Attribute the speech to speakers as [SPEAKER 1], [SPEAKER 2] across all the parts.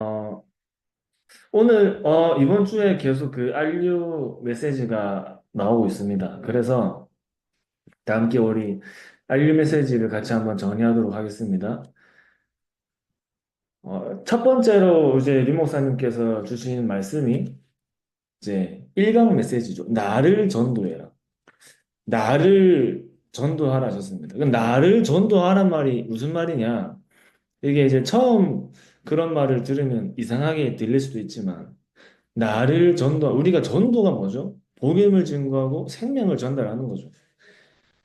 [SPEAKER 1] 어, 오늘, 이번 주에 계속 그 RU 메시지가 나오고 있습니다. 그래서 다 함께 우리 RU 메시지를 같이 한번 정리하도록 하겠습니다. 첫 번째로 이제 리 목사님께서 주신 말씀이 이제 1강 메시지죠. 나를 전도해라. 나를 전도하라 하셨습니다. 그 나를 전도하란 말이 무슨 말이냐? 이게 이제 처음 그런 말을 들으면 이상하게 들릴 수도 있지만 나를 우리가 전도가 뭐죠? 복음을 증거하고 생명을 전달하는 거죠.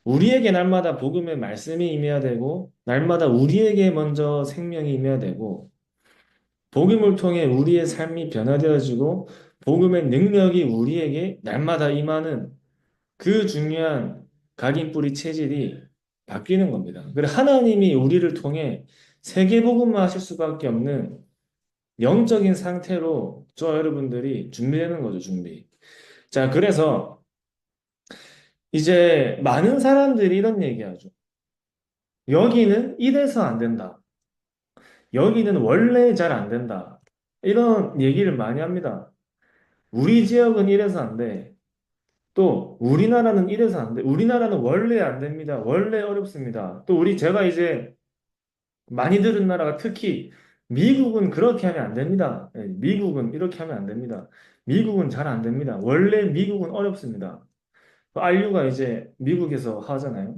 [SPEAKER 1] 우리에게 날마다 복음의 말씀이 임해야 되고, 날마다 우리에게 먼저 생명이 임해야 되고, 복음을 통해 우리의 삶이 변화되어지고, 복음의 능력이 우리에게 날마다 임하는 그 중요한 각인뿌리 체질이 바뀌는 겁니다. 그래서 하나님이 우리를 통해 세계복음만 하실 수밖에 없는 영적인 상태로 저 여러분들이 준비되는 거죠, 준비. 자, 그래서 이제 많은 사람들이 이런 얘기하죠. 여기는 이래서 안 된다. 여기는 원래 잘 안 된다. 이런 얘기를 많이 합니다. 우리 지역은 이래서 안 돼. 또 우리나라는 이래서 안 돼. 우리나라는 원래 안 됩니다. 원래 어렵습니다. 또 제가 이제 많이 들은 나라가 특히 미국은 그렇게 하면 안 됩니다. 예, 미국은 이렇게 하면 안 됩니다. 미국은 잘 안 됩니다. 원래 미국은 어렵습니다. RU가 이제 미국에서 하잖아요.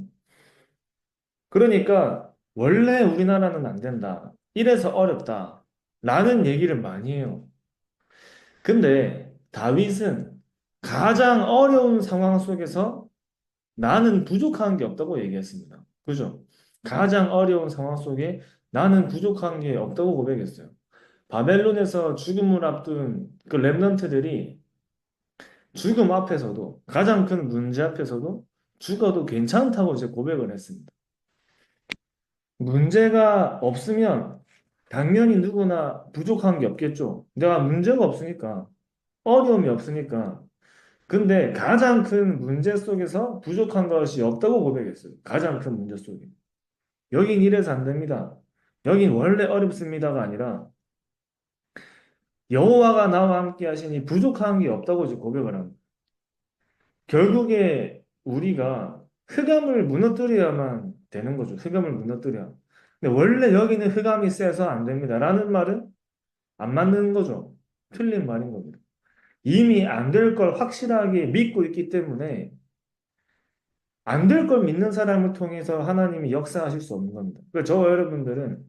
[SPEAKER 1] 그러니까 원래 우리나라는 안 된다. 이래서 어렵다. 라는 얘기를 많이 해요. 근데 다윗은 가장 어려운 상황 속에서 나는 부족한 게 없다고 얘기했습니다. 그죠? 가장 어려운 상황 속에 나는 부족한 게 없다고 고백했어요. 바벨론에서 죽음을 앞둔 그 렘넌트들이 죽음 앞에서도 가장 큰 문제 앞에서도 죽어도 괜찮다고 이제 고백을 했습니다. 문제가 없으면 당연히 누구나 부족한 게 없겠죠. 내가 문제가 없으니까, 어려움이 없으니까. 근데 가장 큰 문제 속에서 부족한 것이 없다고 고백했어요. 가장 큰 문제 속에. 여긴 이래서 안 됩니다. 여긴 원래 어렵습니다가 아니라 여호와가 나와 함께 하시니 부족한 게 없다고 이제 고백을 합니다. 결국에 우리가 흑암을 무너뜨려야만 되는 거죠. 흑암을 무너뜨려. 근데 원래 여기는 흑암이 세서 안 됩니다. 라는 말은 안 맞는 거죠. 틀린 말인 겁니다. 이미 안 될 걸 확실하게 믿고 있기 때문에 안 될 걸 믿는 사람을 통해서 하나님이 역사하실 수 없는 겁니다. 그래서 저 여러분들은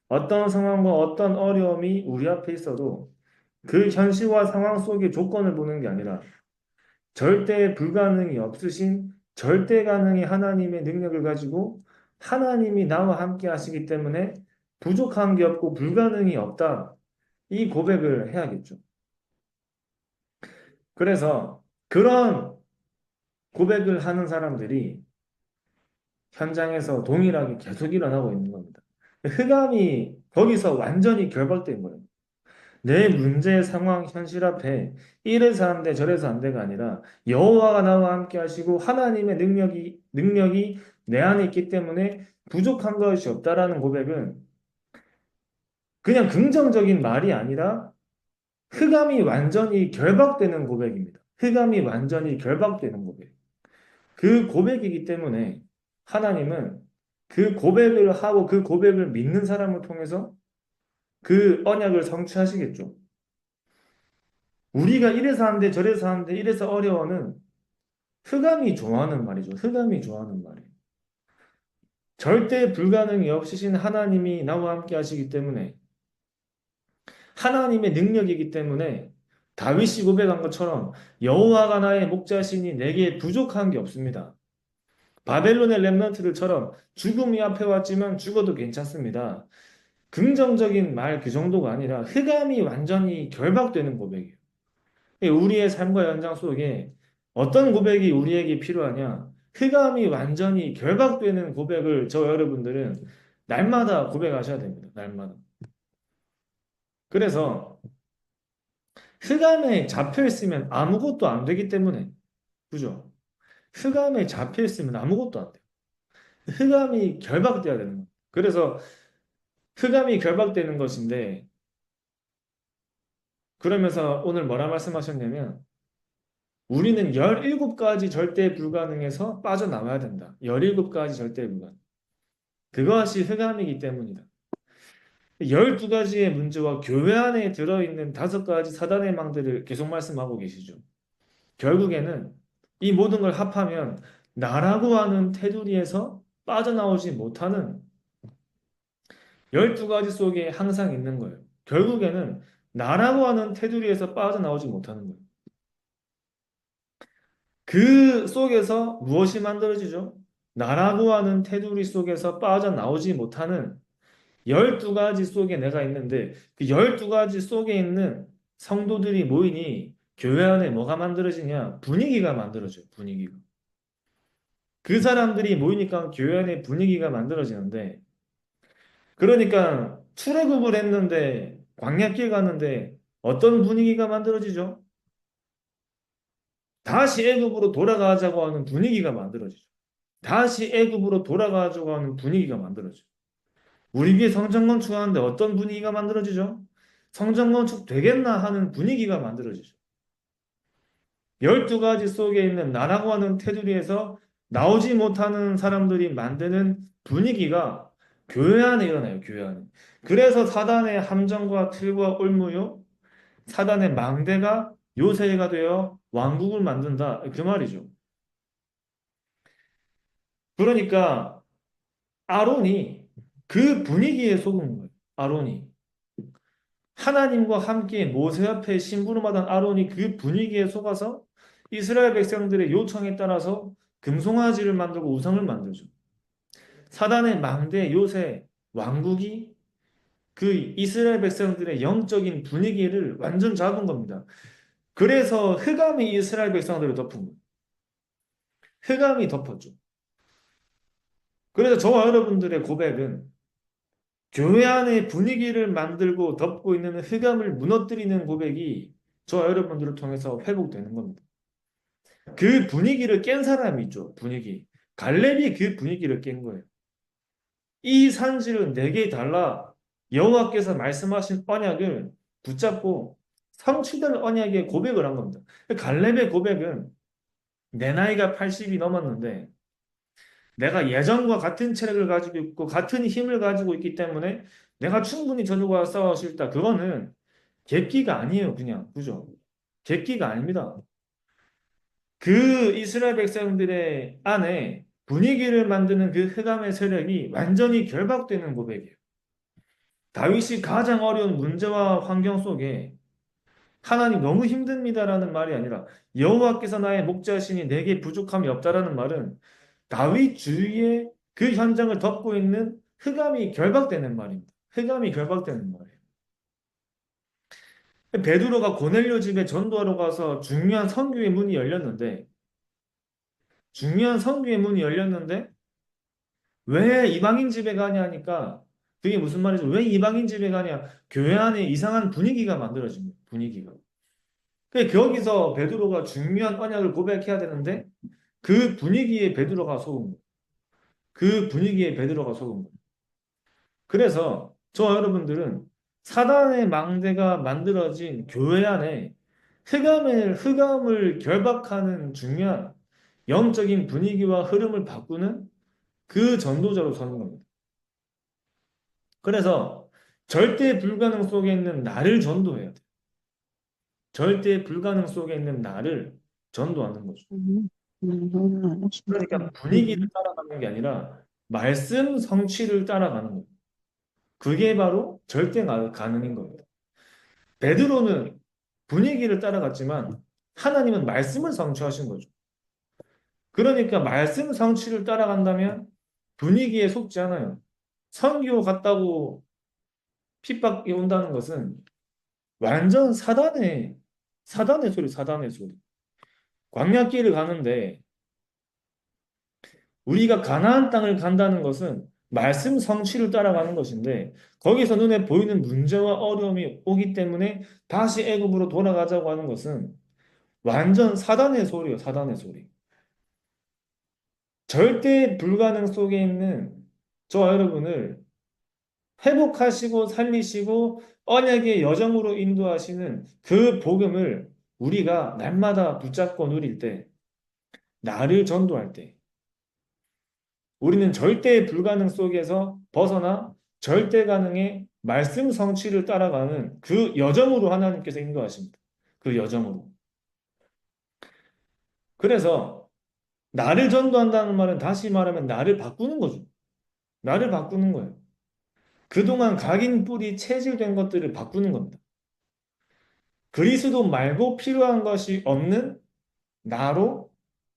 [SPEAKER 1] 어떤 상황과 어떤 어려움이 우리 앞에 있어도 그 현실과 상황 속의 조건을 보는 게 아니라 절대 불가능이 없으신 절대 가능의 하나님의 능력을 가지고 하나님이 나와 함께 하시기 때문에 부족한 게 없고 불가능이 없다. 이 고백을 해야겠죠. 그래서 그런 고백을 하는 사람들이 현장에서 동일하게 계속 일어나고 있는 겁니다. 흑암이 거기서 완전히 결박된 거예요. 내 문제 상황 현실 앞에 이래서 안 돼, 저래서 안 돼가 아니라 여호와가 나와 함께 하시고 하나님의 능력이 내 안에 있기 때문에 부족한 것이 없다라는 고백은 그냥 긍정적인 말이 아니라 흑암이 완전히 결박되는 고백입니다. 흑암이 완전히 결박되는 고백. 그 고백이기 때문에 하나님은 그 고백을 하고 그 고백을 믿는 사람을 통해서 그 언약을 성취하시겠죠. 우리가 이래서 안 돼, 저래서 안 돼, 이래서 어려워는 흑암이 좋아하는 말이죠. 흑암이 좋아하는 말이에요. 절대 불가능이 없으신 하나님이 나와 함께 하시기 때문에 하나님의 능력이기 때문에 다윗이 고백한 것처럼 여호와가 나의 목자시니 내게 부족한 게 없습니다. 바벨론의 렘넌트들처럼 죽음이 앞에 왔지만 죽어도 괜찮습니다. 긍정적인 말 그 정도가 아니라 흑암이 완전히 결박되는 고백이에요. 우리의 삶과 연장 속에 어떤 고백이 우리에게 필요하냐? 흑암이 완전히 결박되는 고백을 저 여러분들은 날마다 고백하셔야 됩니다. 날마다. 그래서 흑암에 잡혀 있으면 아무것도 안 되기 때문에 그죠? 흑암에 잡혀 있으면 아무것도 안 돼요. 흑암이 결박돼야 되는 거예요. 그래서 흑암이 결박되는 것인데 그러면서 오늘 뭐라 말씀하셨냐면 우리는 17가지 절대 불가능에서 빠져나와야 된다. 17가지 절대 불가능. 그것이 흑암이기 때문이다. 12가지의 문제와 교회 안에 들어있는 5가지 사단의 망대를 계속 말씀하고 계시죠. 결국에는 이 모든 걸 합하면 나라고 하는 테두리에서 빠져나오지 못하는 12가지 속에 항상 있는 거예요. 결국에는 나라고 하는 테두리에서 빠져나오지 못하는 거예요. 그 속에서 무엇이 만들어지죠? 나라고 하는 테두리 속에서 빠져나오지 못하는 12가지 속에 내가 있는데 그 12가지 속에 있는 성도들이 모이니 교회 안에 뭐가 만들어지냐? 분위기가 만들어져요. 분위기가. 그 사람들이 모이니까 교회 안에 분위기가 만들어지는데 그러니까 출애굽을 했는데 광야길 가는데 어떤 분위기가 만들어지죠? 다시 애굽으로 돌아가자고 하는 분위기가 만들어지죠. 다시 애굽으로 돌아가자고 하는 분위기가 만들어져요. 우리 교회 성전 건축하는데 어떤 분위기가 만들어지죠? 성전 건축 되겠나 하는 분위기가 만들어지죠. 12가지 속에 있는 나라고 하는 테두리에서 나오지 못하는 사람들이 만드는 분위기가 교회 안에 일어나요, 교회 안에. 그래서 사단의 함정과 틀과 올무요, 사단의 망대가 요새가 되어 왕국을 만든다. 그 말이죠. 그러니까 아론이 그 분위기에 속은 거예요. 아론이. 하나님과 함께 모세 앞에 심부름하던 아론이 그 분위기에 속아서 이스라엘 백성들의 요청에 따라서 금송아지를 만들고 우상을 만들죠. 사단의 망대 요새 왕국이 그 이스라엘 백성들의 영적인 분위기를 완전 잡은 겁니다. 그래서 흑암이 이스라엘 백성들을 덮은 거예요. 흑암이 덮었죠. 그래서 저와 여러분들의 고백은 교회 안의 분위기를 만들고 덮고 있는 흑암을 무너뜨리는 고백이 저와 여러분들을 통해서 회복되는 겁니다. 그 분위기를 깬 사람이 있죠. 분위기. 갈렙이 그 분위기를 깬 거예요. 이 산지를 내게 달라 여호와께서 말씀하신 언약을 붙잡고 성취될 언약의 고백을 한 겁니다. 갈렙의 고백은 내 나이가 80이 넘었는데 내가 예전과 같은 체력을 가지고 있고 같은 힘을 가지고 있기 때문에 내가 충분히 저들과 싸울 수 있다. 그거는 객기가 아니에요. 그냥. 그죠? 객기가 아닙니다. 그 이스라엘 백성들의 안에 분위기를 만드는 그 흑암의 세력이 완전히 결박되는 고백이에요. 다윗이 가장 어려운 문제와 환경 속에 하나님 너무 힘듭니다라는 말이 아니라 여호와께서 나의 목자시니 내게 부족함이 없다라는 말은 다윗 주위에 그 현장을 덮고 있는 흑암이 결박되는 말입니다. 흑암이 결박되는 말이에요. 베드로가 고넬료 집에 전도하러 가서 중요한 선교의 문이 열렸는데 왜 이방인 집에 가냐 하니까 그게 무슨 말이죠? 왜 이방인 집에 가냐? 교회 안에 이상한 분위기가 만들어집니다. 분위기가. 거기서 베드로가 중요한 언약을 고백해야 되는데 그 분위기에 베드로가 속은 거예요. 그 분위기에 베드로가 속은 거예요. 그래서 저와 여러분들은 사단의 망대가 만들어진 교회 안에 흑암을 결박하는 중요한 영적인 분위기와 흐름을 바꾸는 그 전도자로 서는 겁니다. 그래서 절대 불가능 속에 있는 나를 전도해야 돼. 절대 불가능 속에 있는 나를 전도하는 거죠. 그러니까 분위기를 따라가는 게 아니라 말씀 성취를 따라가는 거예요. 그게 바로 절대 가능인 겁니다. 베드로는 분위기를 따라갔지만 하나님은 말씀을 성취하신 거죠. 그러니까 말씀 성취를 따라간다면 분위기에 속지 않아요. 선교 갔다고 핍박이 온다는 것은 완전 사단의 소리, 사단의 소리. 광야길을 가는데 우리가 가나안 땅을 간다는 것은 말씀 성취를 따라가는 것인데 거기서 눈에 보이는 문제와 어려움이 오기 때문에 다시 애굽으로 돌아가자고 하는 것은 완전 사단의 소리예요, 사단의 소리. 절대 불가능 속에 있는 저와 여러분을 회복하시고 살리시고 언약의 여정으로 인도하시는 그 복음을 우리가 날마다 붙잡고 누릴 때, 나를 전도할 때, 우리는 절대 불가능 속에서 벗어나 절대 가능의 말씀 성취를 따라가는 그 여정으로 하나님께서 인도하십니다. 그 여정으로. 그래서 나를 전도한다는 말은 다시 말하면 나를 바꾸는 거죠. 나를 바꾸는 거예요. 그동안 각인 뿌리 체질된 것들을 바꾸는 겁니다. 그리스도 말고 필요한 것이 없는 나로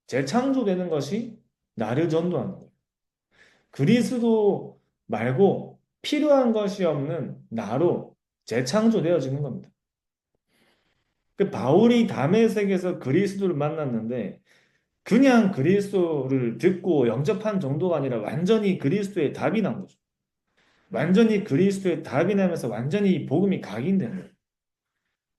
[SPEAKER 1] 재창조되는 것이 나를 전도하는 거예요. 그리스도 말고 필요한 것이 없는 나로 재창조되어지는 겁니다. 그 바울이 다메섹에서 그리스도를 만났는데 그냥 그리스도를 듣고 영접한 정도가 아니라 완전히 그리스도의 답이 난 거죠. 완전히 그리스도의 답이 나면서 완전히 복음이 각인된 거예요.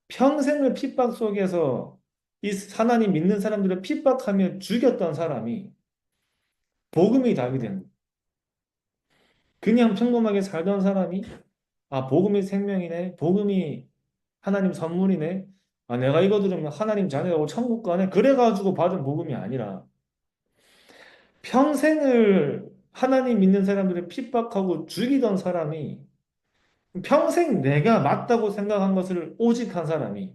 [SPEAKER 1] 평생을 핍박 속에서 이 하나님 믿는 사람들을 핍박하며 죽였던 사람이 복음이 답이 된 거예요. 그냥 평범하게 살던 사람이 아, 복음이 생명이네. 복음이 하나님 선물이네. 아, 내가 이거 들으면 하나님 자녀라고 천국 가네. 그래가지고 받은 복음이 아니라 평생을 하나님 믿는 사람들을 핍박하고 죽이던 사람이 평생 내가 맞다고 생각한 것을 오직 한 사람이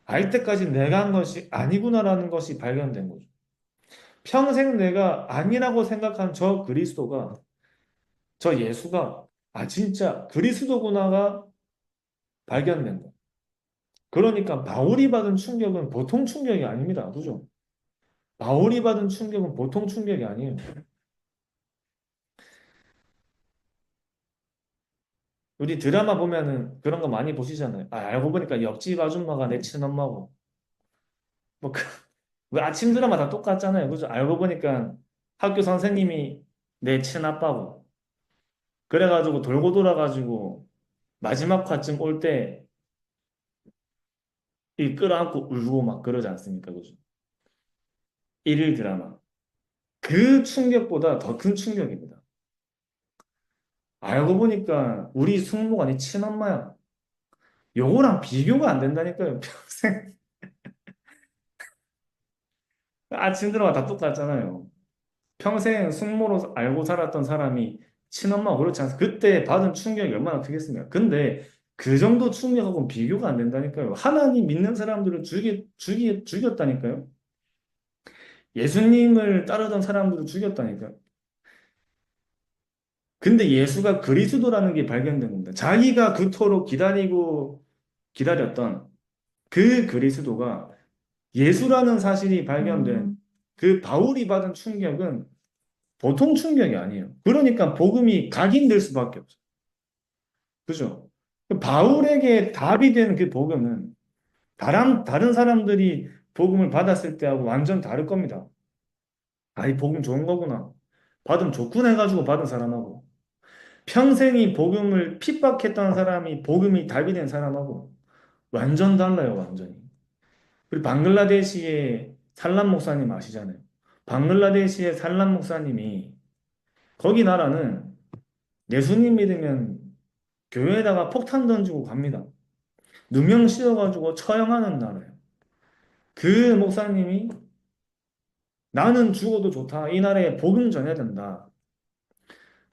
[SPEAKER 1] 아, 이때까지 내가 한 것이 아니구나라는 것이 발견된 거죠. 평생 내가 아니라고 생각한 저 그리스도가, 저 예수가, 아, 진짜 그리스도구나가 발견된 거. 그러니까 바울이 받은 충격은 보통 충격이 아닙니다. 그죠? 바울이 받은 충격은 보통 충격이 아니에요. 우리 드라마 보면은 그런 거 많이 보시잖아요. 아, 알고 보니까 옆집 아줌마가 내 친엄마고. 뭐, 왜 아침 드라마 다 똑같잖아요. 그죠? 알고 보니까 학교 선생님이 내 친아빠고. 그래가지고 돌고 돌아가지고 마지막 화쯤 올 때 이 끌어안고 울고 막 그러지 않습니까? 그죠? 일일 드라마. 그 충격보다 더 큰 충격입니다. 알고 보니까 우리 숙모가 네 친엄마야. 요거랑 비교가 안 된다니까요. 평생 아침 드라마 다 똑같잖아요. 평생 숙모로 알고 살았던 사람이 친엄마가 그렇지 않습니까? 그때 받은 충격이 얼마나 크겠습니까? 근데 그 정도 충격하고는 비교가 안 된다니까요. 하나님 믿는 사람들을 죽였다니까요. 예수님을 따르던 사람들을 죽였다니까요. 근데 예수가 그리스도라는 게 발견된 겁니다. 자기가 그토록 기다리고 기다렸던 그 그리스도가 예수라는 사실이 발견된 그 바울이 받은 충격은 보통 충격이 아니에요. 그러니까 복음이 각인될 수밖에 없어요. 그죠? 바울에게 답이 된 그 복음은 다른 사람들이 복음을 받았을 때하고 완전 다를 겁니다. 아, 이 복음 좋은 거구나. 받으면 좋구나 해가지고 받은 사람하고 평생이 복음을 핍박했던 사람이 복음이 답이 된 사람하고 완전 달라요, 완전히. 그리고 방글라데시의 살람 목사님 아시잖아요. 방글라데시의 살람 목사님이 거기 나라는 예수님 믿으면 교회에다가 폭탄 던지고 갑니다. 누명 씌워가지고 처형하는 나라예요. 그 목사님이 나는 죽어도 좋다. 이 나라에 복음 전해야 된다.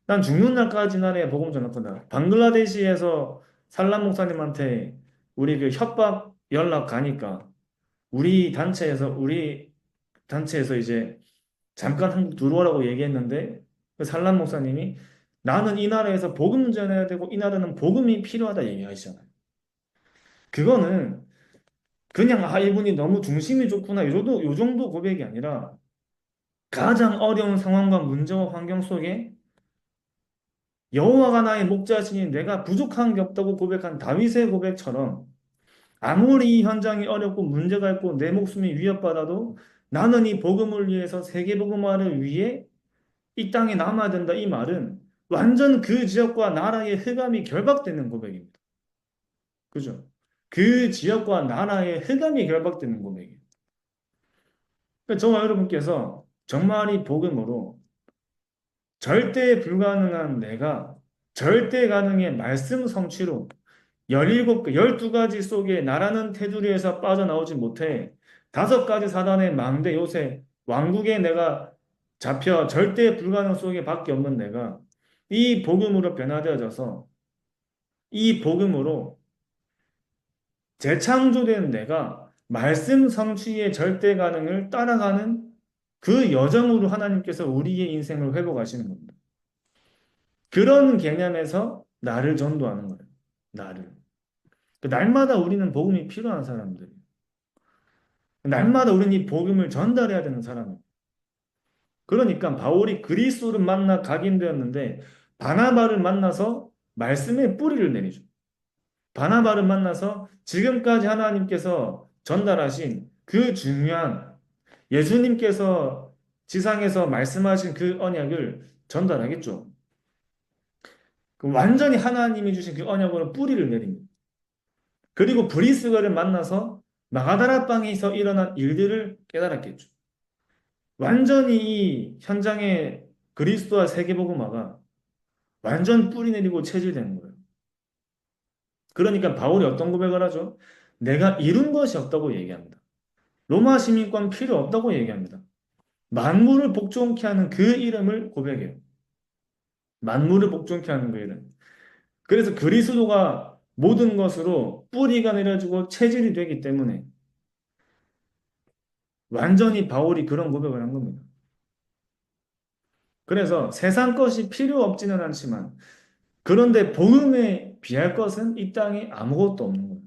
[SPEAKER 1] 난 죽는 날까지 이 나라에 복음 전할 거다. 방글라데시에서 살람 목사님한테 우리 그 협박 연락 가니까 우리 단체에서 이제 잠깐 한국 들어오라고 얘기했는데 그 살람 목사님이 나는 이 나라에서 복음 전해야 되고 이 나라는 복음이 필요하다 얘기하시잖아요. 그거는 그냥 아 이분이 너무 중심이 좋구나 요 정도 고백이 아니라 가장 어려운 상황과 문제와 환경 속에 여호와가 나의 목자시니 내가 부족한 게 없다고 고백한 다윗의 고백처럼 아무리 이 현장이 어렵고 문제가 있고 내 목숨이 위협받아도 나는 이 복음을 위해서 세계복음화를 위해 이 땅에 남아야 된다. 이 말은 완전 그 지역과 나라의 흑암이 결박되는 고백입니다. 그죠? 그 지역과 나라의 흑암이 결박되는 고백이에요. 그러니까 저와 여러분께서 정말 이 복음으로 절대 불가능한 내가 절대 가능의 말씀 성취로 17, 12가지 속에 나라는 테두리에서 빠져나오지 못해 5가지 사단의 망대 요새 왕국에 내가 잡혀 절대 불가능 속에 밖에 없는 내가 이 복음으로 변화되어져서 이 복음으로 재창조된 내가 말씀 성취의 절대 가능을 따라가는 그 여정으로 하나님께서 우리의 인생을 회복하시는 겁니다. 그런 개념에서 나를 전도하는 거예요. 나를. 날마다 우리는 복음이 필요한 사람들이에요. 날마다 우리는 이 복음을 전달해야 되는 사람이에요. 그러니까 바울이 그리스도를 만나 각인되었는데 바나바를 만나서 말씀의 뿌리를 내리죠. 바나바를 만나서 지금까지 하나님께서 전달하신 그 중요한 예수님께서 지상에서 말씀하신 그 언약을 전달하겠죠. 완전히 하나님이 주신 그 언약으로 뿌리를 내립니다. 그리고 브리스가를 만나서 마가다라 방에서 일어난 일들을 깨달았겠죠. 완전히 이 현장에 그리스도와 세계복음화가 완전 뿌리 내리고 체질되는 거예요. 그러니까 바울이 어떤 고백을 하죠? 내가 이룬 것이 없다고 얘기합니다. 로마 시민권 필요 없다고 얘기합니다. 만물을 복종케 하는 그 이름을 고백해요. 만물을 복종케 하는 그 이름. 그래서 그리스도가 모든 것으로 뿌리가 내려지고 체질이 되기 때문에 완전히 바울이 그런 고백을 한 겁니다. 그래서 세상 것이 필요 없지는 않지만 그런데 복음에 비할 것은 이 땅에 아무것도 없는 거예요.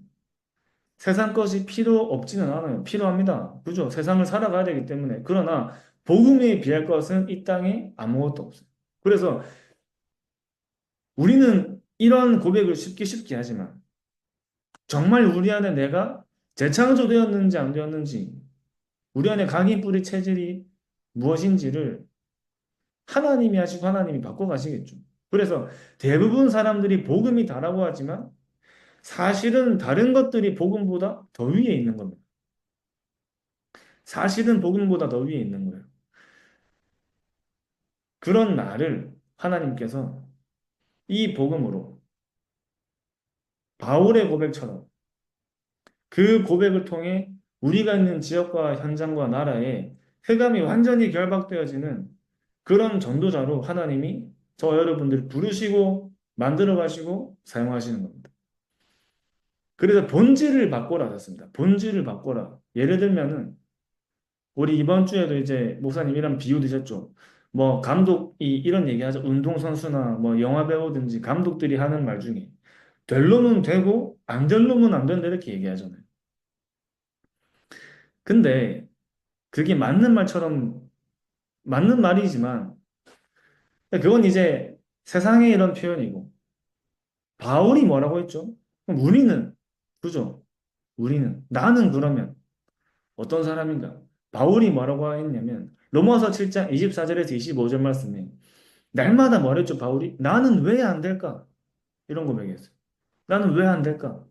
[SPEAKER 1] 세상 것이 필요 없지는 않아요. 필요합니다. 그죠? 세상을 살아가야 되기 때문에. 그러나 복음에 비할 것은 이 땅에 아무것도 없어요. 그래서 우리는 이런 고백을 쉽게 하지만 정말 우리 안에 내가 재창조되었는지 안 되었는지 우리 안에 강이 뿌리 체질이 무엇인지를 하나님이 하시고 하나님이 바꿔가시겠죠. 그래서 대부분 사람들이 복음이 다라고 하지만 사실은 다른 것들이 복음보다 더 위에 있는 겁니다. 사실은 복음보다 더 위에 있는 거예요. 그런 나를 하나님께서 이 복음으로 바울의 고백처럼 그 고백을 통해 우리가 있는 지역과 현장과 나라에 흑암이 완전히 결박되어지는 그런 전도자로 하나님이 저 여러분들을 부르시고 만들어 가시고 사용하시는 겁니다. 그래서 본질을 바꿔라 하셨습니다. 본질을 바꿔라. 예를 들면은 우리 이번 주에도 이제 목사님 이런 비유 드셨죠. 뭐 감독이 이런 얘기하죠. 운동선수나 뭐 영화 배우든지 감독들이 하는 말 중에 될 놈은 되고 안 될 놈은 안 된다 이렇게 얘기하잖아요. 근데 그게 맞는 말처럼 맞는 말이지만 그건 이제 세상의 이런 표현이고 바울이 뭐라고 했죠? 그럼 우리는 그죠? 우리는 나는 그러면 어떤 사람인가? 바울이 뭐라고 했냐면 로마서 7장 24절에서 25절 말씀에 날마다 뭐랬죠, 바울이? 나는 왜 안 될까? 이런 고백이었어요. 나는 왜 안 될까?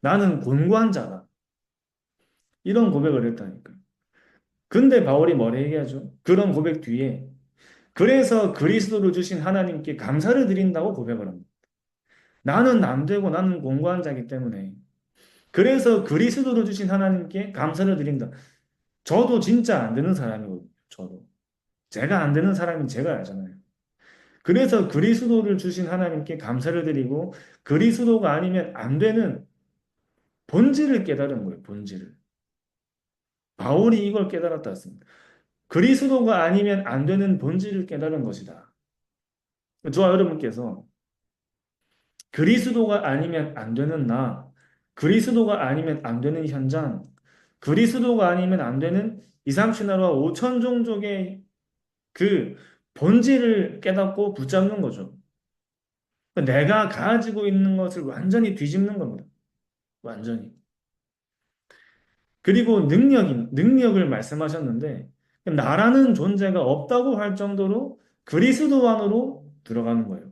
[SPEAKER 1] 나는 곤고한 자다. 이런 고백을 했다니까요. 근데 바울이 뭐라 얘기하죠? 그런 고백 뒤에 그래서 그리스도를 주신 하나님께 감사를 드린다고 고백을 합니다. 나는 안 되고 나는 곤고한 자이기 때문에 그래서 그리스도를 주신 하나님께 감사를 드린다. 저도 진짜 안 되는 사람이거든요. 저도. 제가 안 되는 사람인 제가 알잖아요. 그래서 그리스도를 주신 하나님께 감사를 드리고 그리스도가 아니면 안 되는 본질을 깨달은 거예요. 본질을. 바울이 이걸 깨달았다 했습니다. 그리스도가 아니면 안 되는 본질을 깨달은 것이다. 저와 여러분께서 그리스도가 아니면 안 되는 나, 그리스도가 아니면 안 되는 현장, 그리스도가 아니면 안 되는 이삼신하루와 오천종족의 그 본질을 깨닫고 붙잡는 거죠. 내가 가지고 있는 것을 완전히 뒤집는 겁니다. 완전히. 그리고 능력을 말씀하셨는데, 나라는 존재가 없다고 할 정도로 그리스도 안으로 들어가는 거예요.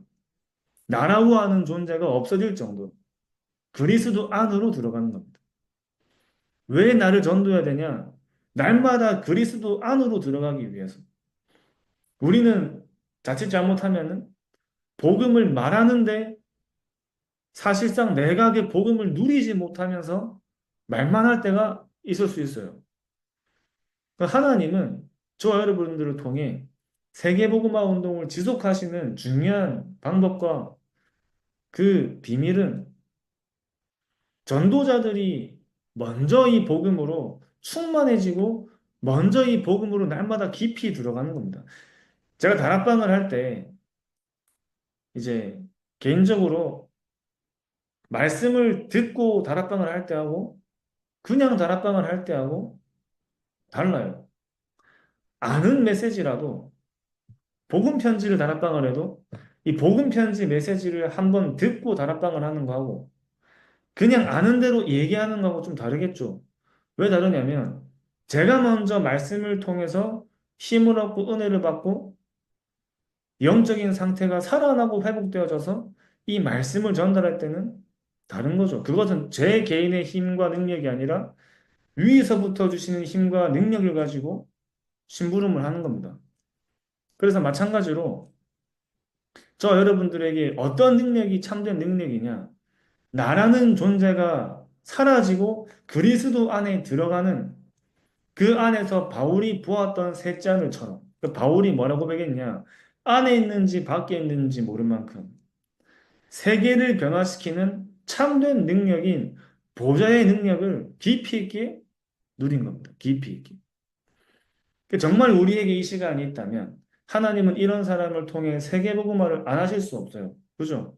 [SPEAKER 1] 나라고 하는 존재가 없어질 정도. 그리스도 안으로 들어가는 겁니다. 왜 나를 전도해야 되냐? 날마다 그리스도 안으로 들어가기 위해서. 우리는 자칫 잘못하면은 복음을 말하는데 사실상 내각의 복음을 누리지 못하면서 말만 할 때가 있을 수 있어요. 하나님은 저와 여러분들을 통해 세계복음화 운동을 지속하시는 중요한 방법과 그 비밀은 전도자들이 먼저 이 복음으로 충만해지고 먼저 이 복음으로 날마다 깊이 들어가는 겁니다. 제가 다락방을 할 때 이제 개인적으로 말씀을 듣고 다락방을 할 때하고 그냥 다락방을 할 때하고 달라요. 아는 메시지라도 복음 편지를 다락방을 해도 이 복음 편지 메시지를 한번 듣고 다락방을 하는 거하고 그냥 아는 대로 얘기하는 거하고 좀 다르겠죠. 왜 다르냐면 제가 먼저 말씀을 통해서 힘을 얻고 은혜를 받고 영적인 상태가 살아나고 회복되어져서 이 말씀을 전달할 때는 다른 거죠. 그것은 제 개인의 힘과 능력이 아니라 위에서부터 주시는 힘과 능력을 가지고 심부름을 하는 겁니다. 그래서 마찬가지로 저 여러분들에게 어떤 능력이 참된 능력이냐? 나라는 존재가 사라지고 그리스도 안에 들어가는 그 안에서 바울이 보았던 셋째 하늘처럼 그 바울이 뭐라고 배겠냐? 안에 있는지 밖에 있는지 모를 만큼 세계를 변화시키는 참된 능력인 보좌의 능력을 깊이 있게 누린 겁니다. 깊이 있게. 정말 우리에게 이 시간이 있다면 하나님은 이런 사람을 통해 세계복음화를 안 하실 수 없어요. 그죠?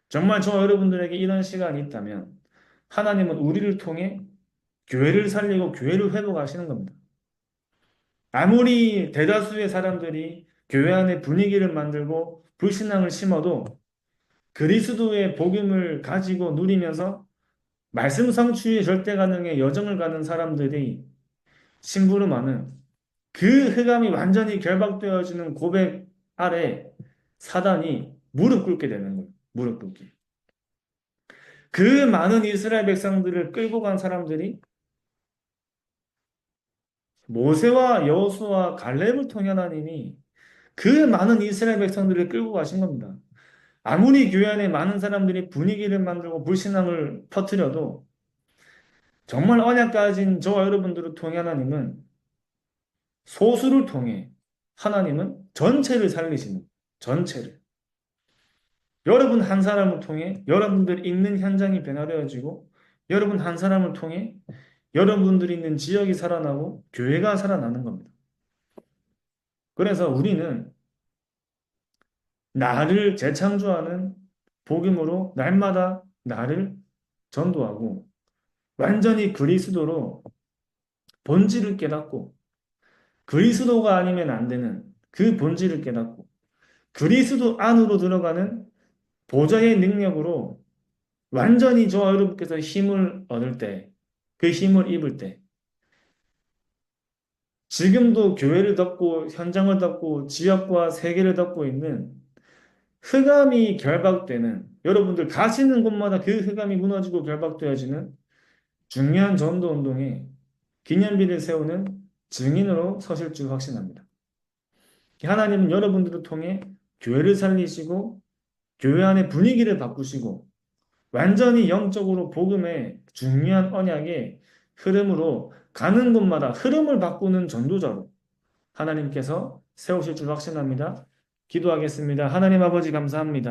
[SPEAKER 1] 정말 저 여러분들에게 이런 시간이 있다면 하나님은 우리를 통해 교회를 살리고 교회를 회복하시는 겁니다. 아무리 대다수의 사람들이 교회 안에 분위기를 만들고 불신앙을 심어도 그리스도의 복음을 가지고 누리면서 말씀 성취의 절대 가능의 여정을 가는 사람들이 심부름하는 그 흑암이 완전히 결박되어지는 고백 아래 사단이 무릎 꿇게 되는 거예요. 무릎 꿇기. 그 많은 이스라엘 백성들을 끌고 간 사람들이 모세와 여호수아 갈렙을 통해 하나님이 그 많은 이스라엘 백성들을 끌고 가신 겁니다. 아무리 교회 안에 많은 사람들이 분위기를 만들고 불신앙을 퍼뜨려도 정말 언약 가진 저와 여러분들을 통해 하나님은 소수를 통해 하나님은 전체를 살리시는 전체를. 여러분 한 사람을 통해 여러분들이 있는 현장이 변화되어지고 여러분 한 사람을 통해 여러분들이 있는 지역이 살아나고 교회가 살아나는 겁니다. 그래서 우리는 나를 재창조하는 복음으로 날마다 나를 전도하고 완전히 그리스도로 본질을 깨닫고 그리스도가 아니면 안 되는 그 본질을 깨닫고 그리스도 안으로 들어가는 보좌의 능력으로 완전히 저와 여러분께서 힘을 얻을 때, 그 힘을 입을 때, 지금도 교회를 덮고 현장을 덮고 지역과 세계를 덮고 있는 흑암이 결박되는 여러분들 가시는 곳마다 그 흑암이 무너지고 결박되어지는 중요한 전도 운동에 기념비를 세우는 증인으로 서실 줄 확신합니다. 하나님은 여러분들을 통해 교회를 살리시고 교회 안의 분위기를 바꾸시고 완전히 영적으로 복음의 중요한 언약의 흐름으로 가는 곳마다 흐름을 바꾸는 전도자로 하나님께서 세우실 줄 확신합니다. 기도하겠습니다. 하나님 아버지 감사합니다.